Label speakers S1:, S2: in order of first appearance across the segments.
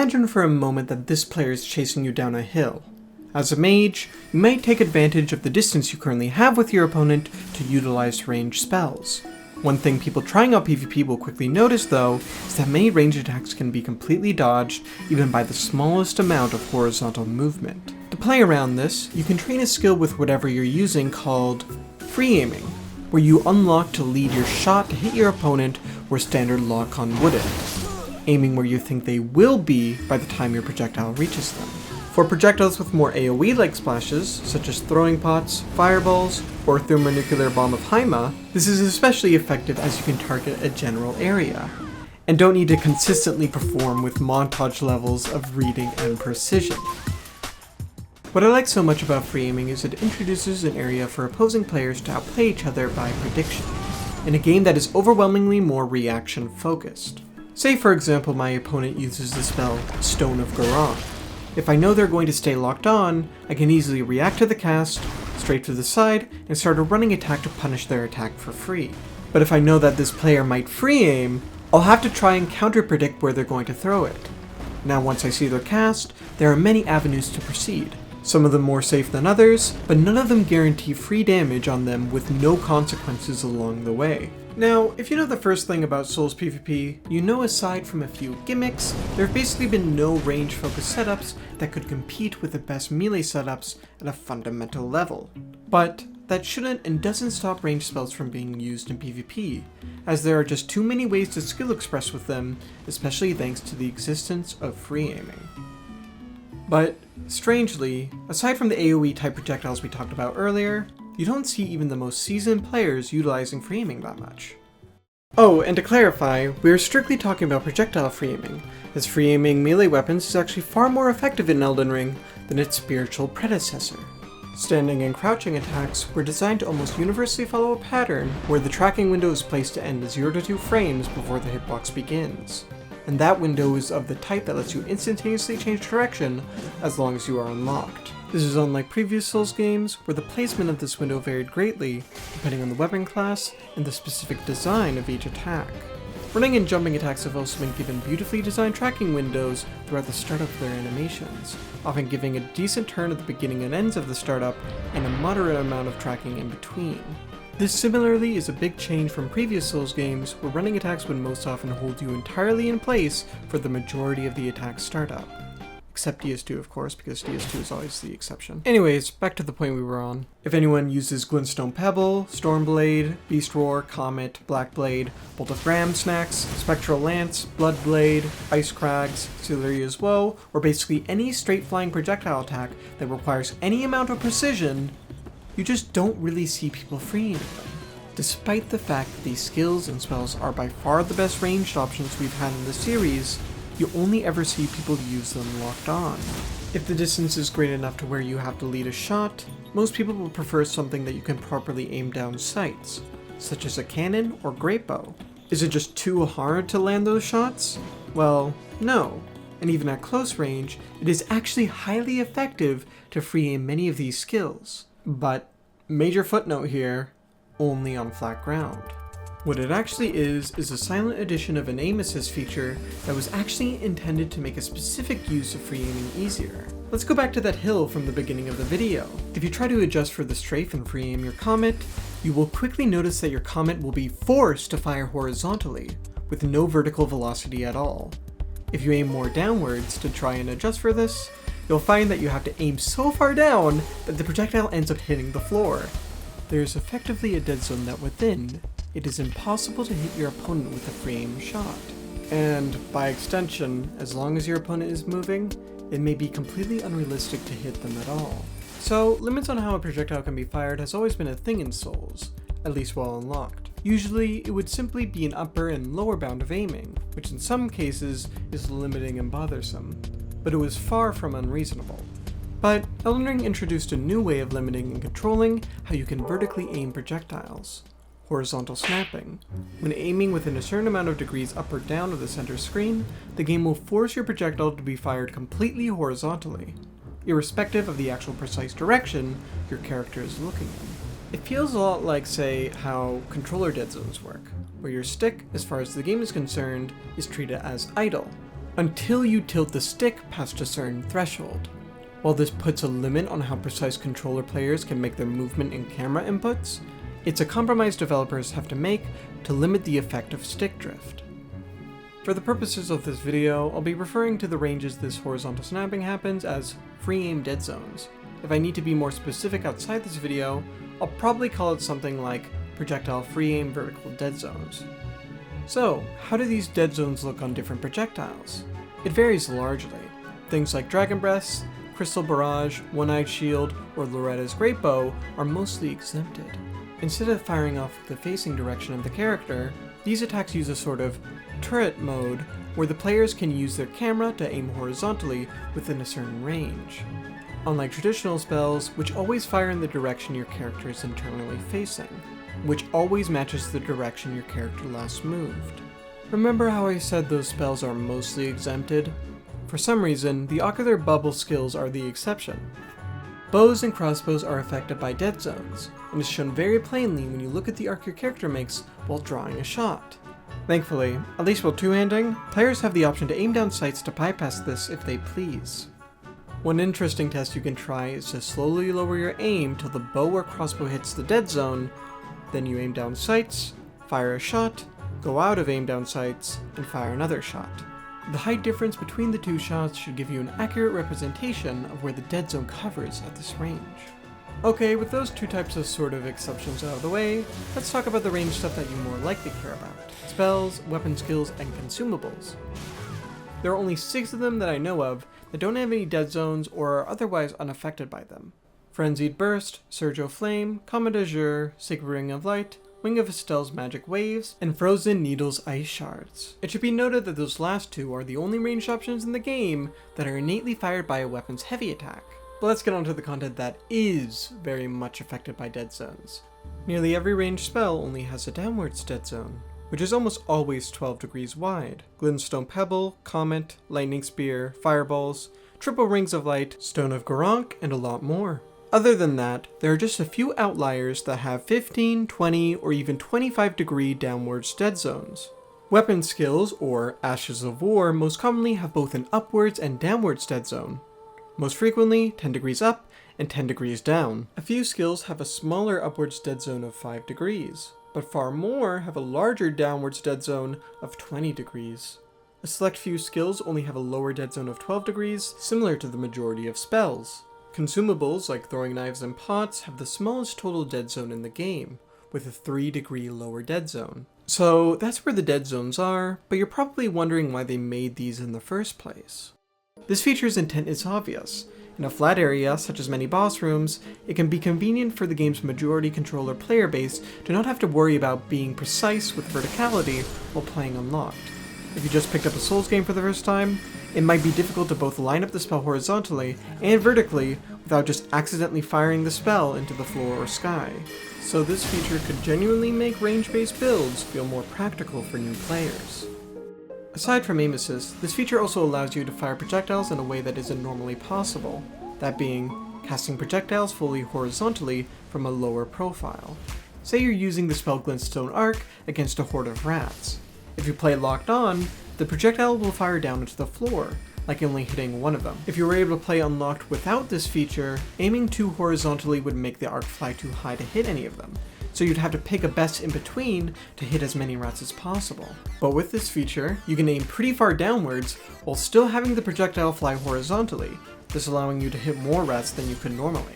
S1: Imagine for a moment that this player is chasing you down a hill. As a mage, you might take advantage of the distance you currently have with your opponent to utilize ranged spells. One thing people trying out PvP will quickly notice though, is that many ranged attacks can be completely dodged even by the smallest amount of horizontal movement. To play around this, you can train a skill with whatever you're using called free aiming, where you unlock to lead your shot to hit your opponent where standard lock-on wouldn't, aiming where you think they will be by the time your projectile reaches them. For projectiles with more AoE-like splashes, such as throwing pots, fireballs, or thermonuclear bomb of Haima, this is especially effective as you can target a general area, and don't need to consistently perform with montage levels of reading and precision. What I like so much about free aiming is it introduces an area for opposing players to outplay each other by prediction, in a game that is overwhelmingly more reaction focused. Say for example my opponent uses the spell Stone of Garon. If I know they're going to stay locked on, I can easily react to the cast, straight to the side, and start a running attack to punish their attack for free. But if I know that this player might free aim, I'll have to try and counter-predict where they're going to throw it. Now once I see their cast, there are many avenues to proceed. Some of them more safe than others, but none of them guarantee free damage on them with no consequences along the way. Now, if you know the first thing about Souls PvP, you know aside from a few gimmicks, there have basically been no range-focused setups that could compete with the best melee setups at a fundamental level. But that shouldn't and doesn't stop ranged spells from being used in PvP, as there are just too many ways to skill express with them, especially thanks to the existence of free aiming. But, strangely, aside from the AoE type projectiles we talked about earlier, you don't see even the most seasoned players utilizing free aiming that much. Oh, and to clarify, we are strictly talking about projectile free aiming, as free aiming melee weapons is actually far more effective in Elden Ring than its spiritual predecessor. Standing and crouching attacks were designed to almost universally follow a pattern where the tracking window is placed to end 0 to 2 frames before the hitbox begins. And that window is of the type that lets you instantaneously change direction as long as you are unlocked. This is unlike previous Souls games, where the placement of this window varied greatly, depending on the weapon class and the specific design of each attack. Running and jumping attacks have also been given beautifully designed tracking windows throughout the startup of their animations, often giving a decent turn at the beginning and ends of the startup, and a moderate amount of tracking in between. This similarly is a big change from previous Souls games, where running attacks would most often hold you entirely in place for the majority of the attack's startup. Except DS2 of course, because DS2 is always the exception. Anyways, back to the point we were on. If anyone uses Glintstone Pebble, Stormblade, Beast Roar, Comet, Blackblade, Bolt of Ram Snacks, Spectral Lance, Bloodblade, Ice Crags, Celeria's Woe, or basically any straight flying projectile attack that requires any amount of precision, you just don't really see people freeing them. Despite the fact that these skills and spells are by far the best ranged options we've had in the series, you only ever see people use them locked on. If the distance is great enough to where you have to lead a shot, most people will prefer something that you can properly aim down sights, such as a cannon or great bow. Is it just too hard to land those shots? Well, no. And even at close range, it is actually highly effective to free aim many of these skills. But, major footnote here, only on flat ground. What it actually is a silent addition of an aim assist feature that was actually intended to make a specific use of free aiming easier. Let's go back to that hill from the beginning of the video. If you try to adjust for the strafe and free aim your Comet, you will quickly notice that your Comet will be forced to fire horizontally, with no vertical velocity at all. If you aim more downwards to try and adjust for this, you'll find that you have to aim so far down that the projectile ends up hitting the floor. There is effectively a dead zone that within, it is impossible to hit your opponent with a free aim shot. And by extension, as long as your opponent is moving, it may be completely unrealistic to hit them at all. So, limits on how a projectile can be fired has always been a thing in Souls, at least while unlocked. Usually, it would simply be an upper and lower bound of aiming, which in some cases is limiting and bothersome, but it was far from unreasonable. But Elden Ring introduced a new way of limiting and controlling how you can vertically aim projectiles. Horizontal snapping. When aiming within a certain amount of degrees up or down of the center screen, the game will force your projectile to be fired completely horizontally, irrespective of the actual precise direction your character is looking in. It feels a lot like, say, how controller dead zones work, where your stick, as far as the game is concerned, is treated as idle. until you tilt the stick past a certain threshold. While this puts a limit on how precise controller players can make their movement and camera inputs, it's a compromise developers have to make to limit the effect of stick drift. For the purposes of this video, I'll be referring to the ranges this horizontal snapping happens as free aim dead zones. If I need to be more specific outside this video, I'll probably call it something like projectile free aim vertical dead zones. So, how do these dead zones look on different projectiles? It varies largely. Things like Dragon Breaths, Crystal Barrage, One-Eyed Shield, or Loretta's Great Bow are mostly exempted. Instead of firing off the facing direction of the character, these attacks use a sort of turret mode where the players can use their camera to aim horizontally within a certain range. Unlike traditional spells, which always fire in the direction your character is internally facing, which always matches the direction your character last moved. Remember how I said those spells are mostly exempted? For some reason, the ocular bubble skills are the exception. Bows and crossbows are affected by dead zones, and is shown very plainly when you look at the arc your character makes while drawing a shot. Thankfully, at least while two-handing, players have the option to aim down sights to bypass this if they please. One interesting test you can try is to slowly lower your aim till the bow or crossbow hits the dead zone, then you aim down sights, fire a shot, go out of aim down sights, and fire another shot. The height difference between the two shots should give you an accurate representation of where the dead zone covers at this range. Okay, with those two types of sort of exceptions out of the way, let's talk about the range stuff that you more likely care about. Spells, weapon skills, and consumables. There are only 6 of them that I know of that don't have any dead zones or are otherwise unaffected by them. Frenzied Burst, Surge of Flame, Comet Azure, Sacred Ring of Light, Wing of Estelle's Magic Waves, and Frozen Needle's Ice Shards. It should be noted that those last 2 are the only ranged options in the game that are innately fired by a weapon's heavy attack. But let's get on to the content that is very much affected by dead zones. Nearly every ranged spell only has a downwards dead zone, which is almost always 12 degrees wide. Glintstone Pebble, Comet, Lightning Spear, Fireballs, Triple Rings of Light, Stone of Garank, and a lot more. Other than that, there are just a few outliers that have 15, 20, or even 25 degree downwards dead zones. Weapon skills, or Ashes of War, most commonly have both an upwards and downwards dead zone. Most frequently, 10 degrees up and 10 degrees down. A few skills have a smaller upwards dead zone of 5 degrees, but far more have a larger downwards dead zone of 20 degrees. A select few skills only have a lower dead zone of 12 degrees, similar to the majority of spells. Consumables like throwing knives and pots have the smallest total dead zone in the game, with a 3 degree lower dead zone. So that's where the dead zones are, but you're probably wondering why they made these in the first place. This feature's intent is obvious. In a flat area, such as many boss rooms, it can be convenient for the game's majority controller player base to not have to worry about being precise with verticality while playing unlocked. If you just picked up a Souls game for the first time, it might be difficult to both line up the spell horizontally and vertically without just accidentally firing the spell into the floor or sky. So this feature could genuinely make range-based builds feel more practical for new players. Aside from aim assist, this feature also allows you to fire projectiles in a way that isn't normally possible, that being casting projectiles fully horizontally from a lower profile. Say you're using the spell Glintstone Arc against a horde of rats. If you play locked on, the projectile will fire down into the floor, like only hitting one of them. If you were able to play unlocked without this feature, aiming too horizontally would make the arc fly too high to hit any of them, so you'd have to pick a best in between to hit as many rats as possible. But with this feature, you can aim pretty far downwards while still having the projectile fly horizontally, thus allowing you to hit more rats than you could normally.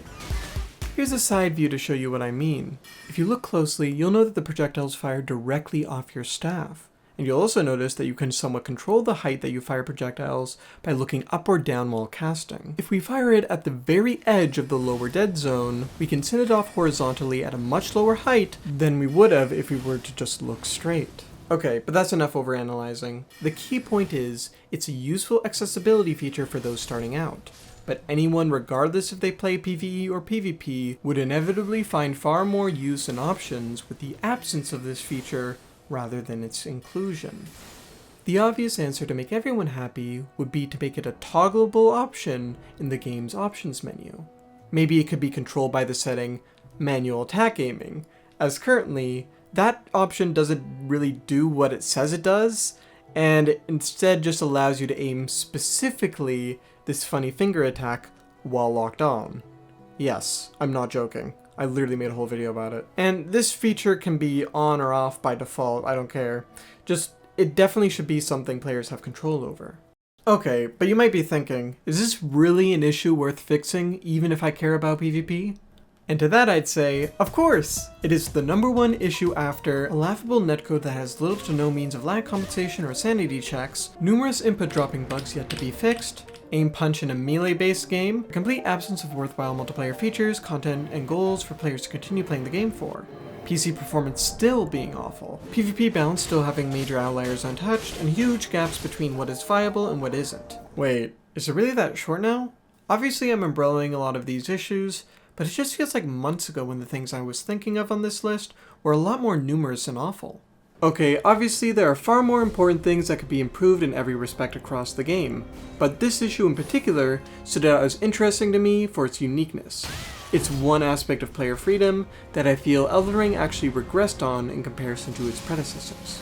S1: Here's a side view to show you what I mean. If you look closely, you'll know that the projectiles fire directly off your staff. And you'll also notice that you can somewhat control the height that you fire projectiles by looking up or down while casting. If we fire it at the very edge of the lower dead zone, we can send it off horizontally at a much lower height than we would have if we were to just look straight. Okay, but that's enough overanalyzing. The key point is, it's a useful accessibility feature for those starting out. But anyone, regardless if they play PvE or PvP, would inevitably find far more use and options with the absence of this feature rather than its inclusion. The obvious answer to make everyone happy would be to make it a toggleable option in the game's options menu. Maybe it could be controlled by the setting manual attack aiming, as currently that option doesn't really do what it says it does, and instead just allows you to aim specifically this funny finger attack while locked on. Yes, I'm not joking. I literally made a whole video about it. And this feature can be on or off by default, I don't care. Just, it definitely should be something players have control over. Okay, but you might be thinking, is this really an issue worth fixing, even if I care about PvP? And to that I'd say, of course! It is the #1 issue after a laughable netcode that has little to no means of lag compensation or sanity checks, numerous input dropping bugs yet to be fixed, aim punch in a melee-based game, a complete absence of worthwhile multiplayer features, content, and goals for players to continue playing the game for, PC performance still being awful, PvP balance still having major outliers untouched, and huge gaps between what is viable and what isn't. Wait, is it really that short now? Obviously I'm umbrellaing a lot of these issues, but it just feels like months ago when the things I was thinking of on this list were a lot more numerous and awful. Okay, obviously there are far more important things that could be improved in every respect across the game, but this issue in particular stood out as interesting to me for its uniqueness. It's one aspect of player freedom that I feel Elden Ring actually regressed on in comparison to its predecessors.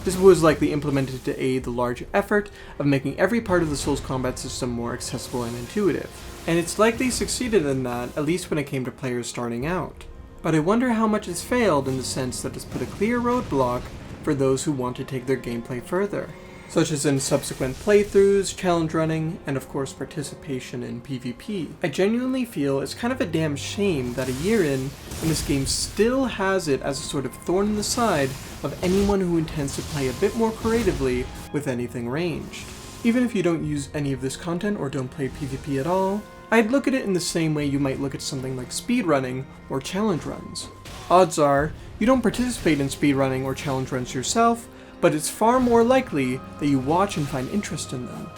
S1: This was likely implemented to aid the large effort of making every part of the Souls combat system more accessible and intuitive. And it's likely succeeded in that, at least when it came to players starting out. But I wonder how much it's failed in the sense that it's put a clear roadblock for those who want to take their gameplay further, such as in subsequent playthroughs, challenge running, and of course participation in PvP. I genuinely feel it's kind of a damn shame that a year in, and this game still has it as a sort of thorn in the side of anyone who intends to play a bit more creatively with anything ranged. Even if you don't use any of this content or don't play PvP at all, I'd look at it in the same way you might look at something like speedrunning or challenge runs. Odds are, you don't participate in speedrunning or challenge runs yourself, but it's far more likely that you watch and find interest in them.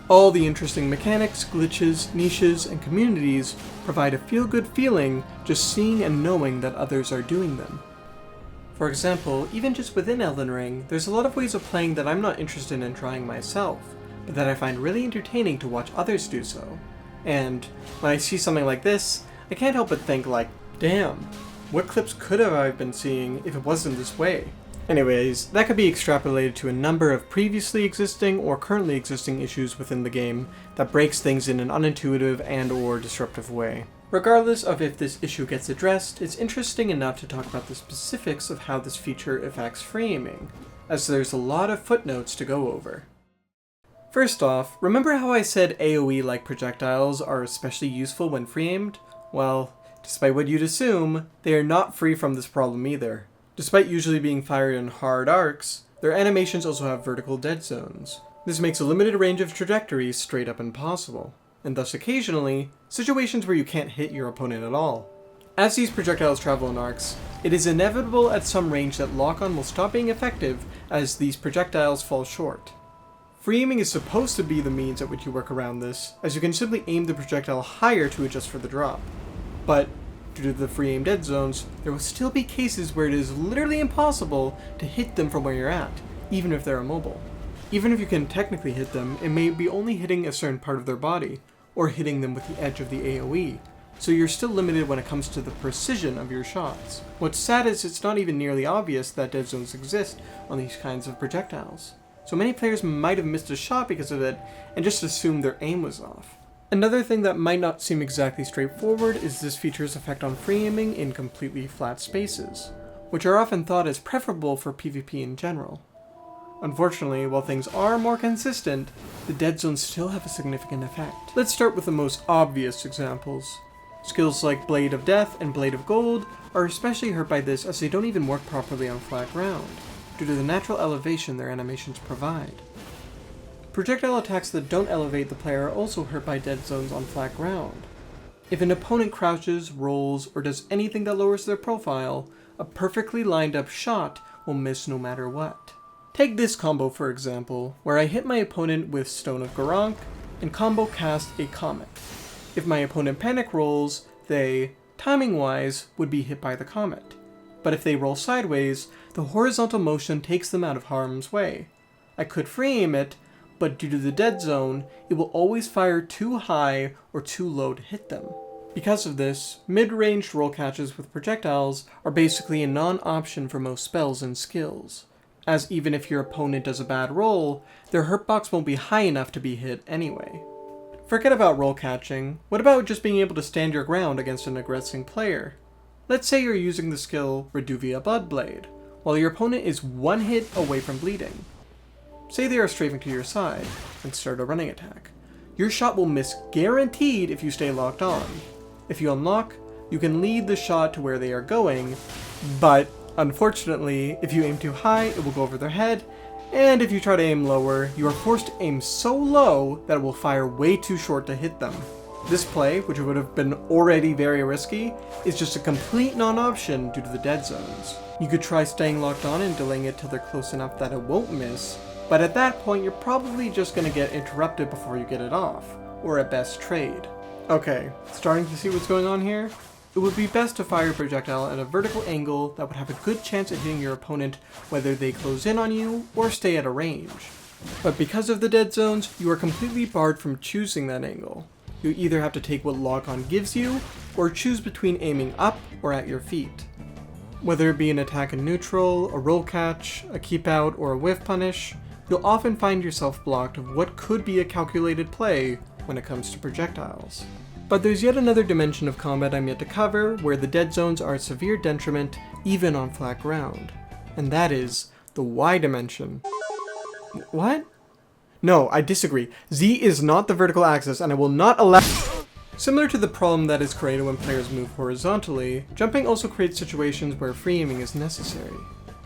S1: All the interesting mechanics, glitches, niches, and communities provide a feel-good feeling just seeing and knowing that others are doing them. For example, even just within Elden Ring, there's a lot of ways of playing that I'm not interested in trying myself, but that I find really entertaining to watch others do so. And when I see something like this, I can't help but think like, damn, what clips could have I been seeing if it wasn't this way? Anyways, that could be extrapolated to a number of previously existing or currently existing issues within the game that breaks things in an unintuitive and/or disruptive way. Regardless of if this issue gets addressed, it's interesting enough to talk about the specifics of how this feature affects free aiming, as there's a lot of footnotes to go over. First off, remember how I said AoE-like projectiles are especially useful when free-aimed? Well, despite what you'd assume, they are not free from this problem either. Despite usually being fired in hard arcs, their animations also have vertical dead zones. This makes a limited range of trajectories straight up impossible, and thus occasionally, situations where you can't hit your opponent at all. As these projectiles travel in arcs, it is inevitable at some range that lock-on will stop being effective as these projectiles fall short. Free aiming is supposed to be the means at which you work around this, as you can simply aim the projectile higher to adjust for the drop. But, due to the free aim dead zones, there will still be cases where it is literally impossible to hit them from where you're at, even if they're immobile. Even if you can technically hit them, it may be only hitting a certain part of their body, or hitting them with the edge of the AoE, so you're still limited when it comes to the precision of your shots. What's sad is it's not even nearly obvious that dead zones exist on these kinds of projectiles. So many players might have missed a shot because of it, and just assumed their aim was off. Another thing that might not seem exactly straightforward is this feature's effect on free aiming in completely flat spaces, which are often thought as preferable for PvP in general. Unfortunately, while things are more consistent, the dead zones still have a significant effect. Let's start with the most obvious examples. Skills like Blade of Death and Blade of Gold are especially hurt by this as they don't even work properly on flat ground, due to the natural elevation their animations provide. Projectile attacks that don't elevate the player are also hurt by dead zones on flat ground. If an opponent crouches, rolls, or does anything that lowers their profile, a perfectly lined up shot will miss no matter what. Take this combo for example, where I hit my opponent with Stone of Garank and combo cast a Comet. If my opponent panic rolls, they, timing-wise, would be hit by the Comet. But if they roll sideways, the horizontal motion takes them out of harm's way. I could free aim it, but due to the dead zone, it will always fire too high or too low to hit them. Because of this, mid-ranged roll catches with projectiles are basically a non-option for most spells and skills. as even if your opponent does a bad roll, their hurt box won't be high enough to be hit anyway. Forget about roll catching. What about just being able to stand your ground against an aggressing player? Let's say you're using the skill Reduvia Bloodblade, while your opponent is one hit away from bleeding. Say they are strafing to your side, and start a running attack. Your shot will miss guaranteed if you stay locked on. If you unlock, you can lead the shot to where they are going, but unfortunately, if you aim too high, it will go over their head, and if you try to aim lower, you are forced to aim so low that it will fire way too short to hit them. This play, which would have been already very risky, is just a complete non-option due to the dead zones. You could try staying locked on and delaying it till they're close enough that it won't miss, but at that point you're probably just going to get interrupted before you get it off, or at best trade. Okay, starting to see what's going on here? It would be best to fire a projectile at a vertical angle that would have a good chance at hitting your opponent whether they close in on you or stay at a range. But because of the dead zones, you are completely barred from choosing that angle. You either have to take what lock-on gives you, or choose between aiming up or at your feet. Whether it be an attack in neutral, a roll catch, a keep out, or a whiff punish, you'll often find yourself blocked of what could be a calculated play when it comes to projectiles. But there's yet another dimension of combat I'm yet to cover where the dead zones are a severe detriment even on flat ground, and that is the Y dimension. What? No, I disagree. Z is not the vertical axis, and I will not allow— Similar to the problem that is created when players move horizontally, jumping also creates situations where free aiming is necessary.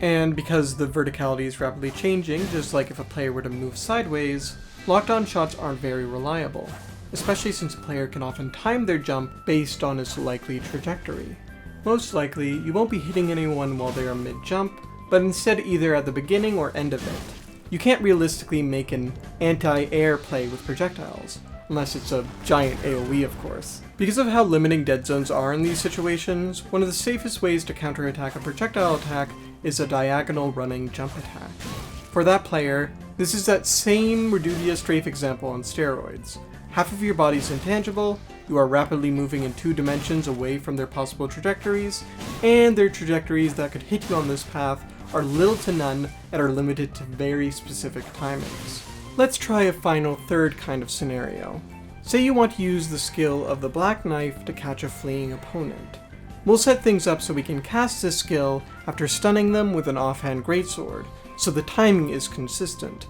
S1: And because the verticality is rapidly changing, just like if a player were to move sideways, locked-on shots aren't very reliable, especially since a player can often time their jump based on its likely trajectory. Most likely, you won't be hitting anyone while they are mid-jump, but instead either at the beginning or end of it. You can't realistically make an anti-air play with projectiles, unless it's a giant AoE of course. Because of how limiting dead zones are in these situations, one of the safest ways to counterattack a projectile attack is a diagonal running jump attack. For that player, this is that same Reduvia strafe example on steroids. Half of your body is intangible, you are rapidly moving in 2 dimensions away from their possible trajectories, and their trajectories that could hit you on this path are little to none and are limited to very specific timings. Let's try a final third kind of scenario. Say you want to use the skill of the Black Knife to catch a fleeing opponent. We'll set things up so we can cast this skill after stunning them with an offhand greatsword, so the timing is consistent.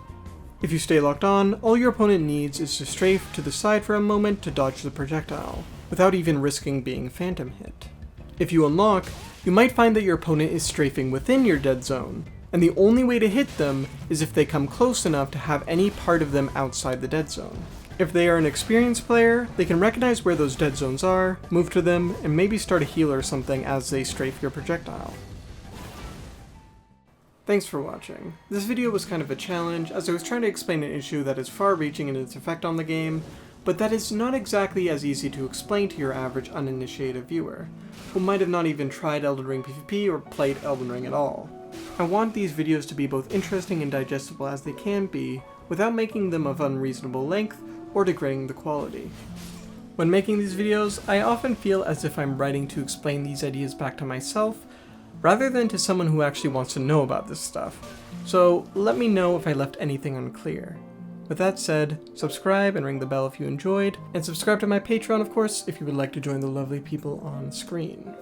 S1: If you stay locked on, all your opponent needs is to strafe to the side for a moment to dodge the projectile, without even risking being phantom hit. If you unlock, you might find that your opponent is strafing within your dead zone, and the only way to hit them is if they come close enough to have any part of them outside the dead zone. If they are an experienced player, they can recognize where those dead zones are, move to them, and maybe start a heal or something as they strafe your projectile. Thanks for watching. This video was kind of a challenge, as I was trying to explain an issue that is far-reaching in its effect on the game, but that is not exactly as easy to explain to your average uninitiated viewer, who might have not even tried Elden Ring PvP or played Elden Ring at all. I want these videos to be both interesting and digestible as they can be, without making them of unreasonable length or degrading the quality. When making these videos, I often feel as if I'm writing to explain these ideas back to myself, rather than to someone who actually wants to know about this stuff. So let me know if I left anything unclear. With that said, subscribe and ring the bell if you enjoyed, and subscribe to my Patreon of course if you would like to join the lovely people on screen.